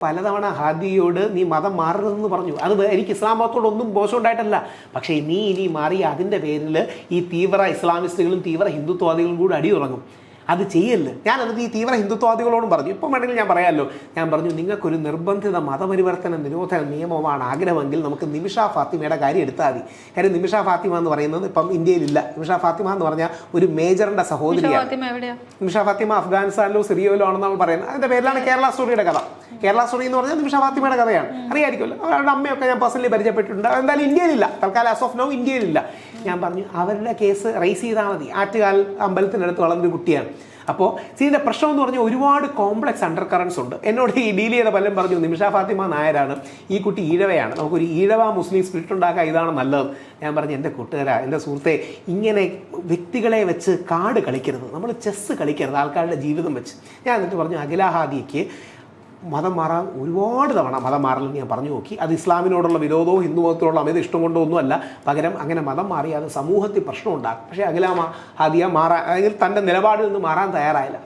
പലതവണ ഹാദിയോട് നീ മതം മാറരുതെന്ന് പറഞ്ഞു. അത് എനിക്ക് ഇസ്ലാം മതത്തോടൊന്നും മോശമുണ്ടായിട്ടല്ല. പക്ഷേ നീ ഇനി മാറി അതിൻ്റെ പേരിൽ ഈ തീവ്ര ഇസ്ലാമിസ്റ്റുകളും തീവ്ര ഹിന്ദുത്വവാദികളും കൂടി അടിയുറങ്ങും. അത് ചെയ്യല്ല. ഞാനത് ഈ തീവ്ര ഹിന്ദുത്വവാദികളോടും പറഞ്ഞു. ഇപ്പം വേണമെങ്കിൽ ഞാൻ പറയാമല്ലോ. ഞാൻ പറഞ്ഞു, നിങ്ങൾക്കൊരു നിർബന്ധിത മതപരിവർത്തന നിരോധന നിയമമാണ് ആഗ്രഹമെങ്കിൽ നമുക്ക് നിമിഷ ഫാത്തിമയുടെ കാര്യം എടുത്താൽ മതി. കാര്യം നിമിഷ ഫാത്തിമ എന്ന് പറയുന്നത് ഇപ്പം ഇന്ത്യയിലില്ല. നിമിഷ ഫാത്തിമ എന്ന് പറഞ്ഞാൽ ഒരു മേജറിൻ്റെ സഹോദരിയാണ്. നിമിഷ ഫാത്തിമ അഫ്ഗാനിസ്ഥാനിലോ സിറിയയിലോ ആണെന്ന് നമ്മൾ പറയുന്നത്. അതിൻ്റെ പേരിലാണ് കേരള സ്റ്റോറിയുടെ കഥ. കേരള സ്റ്റോറി എന്ന് പറഞ്ഞാൽ നിമിഷ ഫാത്തിമയുടെ കഥയാണ്. അറിയാമായിരിക്കുമല്ലോ. അവരുടെ അമ്മയൊക്കെ ഞാൻ പേഴ്സണലി പരിചയപ്പെട്ടിട്ടുണ്ട്. എന്തായാലും ഇന്ത്യയിലില്ല. തൽക്കാലം ആസ് ഓഫ് നോ ഇന്ത്യയിലില്ല. ഞാൻ പറഞ്ഞു, അവരുടെ കേസ് റൈസ് ചെയ്താൽ മതി. ആറ്റുകാൽ അമ്പലത്തിനടുത്ത് വളർന്നൊരു കുട്ടിയാണ്. അപ്പോൾ ഇതിൻ്റെ പ്രശ്നം എന്ന് പറഞ്ഞാൽ ഒരുപാട് കോംപ്ലക്സ് അണ്ടർ കറൻസ് ഉണ്ട്. എന്നോട് ഈ ഡീൽ ചെയ്ത പലരും പറഞ്ഞു, നിമിഷ ഫാത്തിമ നായരാണ്, ഈ കുട്ടി ഈഴവയാണ്, നമുക്കൊരു ഈഴവ മുസ്ലിം സ്പിരിറ്റ് ഉണ്ടാക്കാൻ ഇതാണ് നല്ലത്. ഞാൻ പറഞ്ഞു, എൻ്റെ കൂട്ടുകാരാ, എൻ്റെ സുഹൃത്തെ, ഇങ്ങനെ വ്യക്തികളെ വെച്ച് കാർഡ് കളിക്കരുത്, നമ്മൾ ചെസ്സ് കളിക്കരുത് ആൾക്കാരുടെ ജീവിതം വെച്ച്. ഞാൻ എന്നിട്ട് പറഞ്ഞു, അഖില ഹാദിയയ്ക്ക് മതം മാറാൻ ഒരുപാട് തവണ മതം മാറലെന്ന് ഞാൻ പറഞ്ഞു നോക്കി. അത് ഇസ്ലാമിനോടുള്ള വിരോധവും ഹിന്ദു മതത്തിലുള്ള അമിത ഇഷ്ടം കൊണ്ടോ ഒന്നുമല്ല. പകരം അങ്ങനെ മതം മാറി അത് സമൂഹത്തിൽ പ്രശ്നം ഉണ്ടാകും. പക്ഷേ അഖില ഹാദിയ മാറാൻ, അല്ലെങ്കിൽ തൻ്റെ നിലപാടിൽ നിന്ന് മാറാൻ തയ്യാറായില്ല.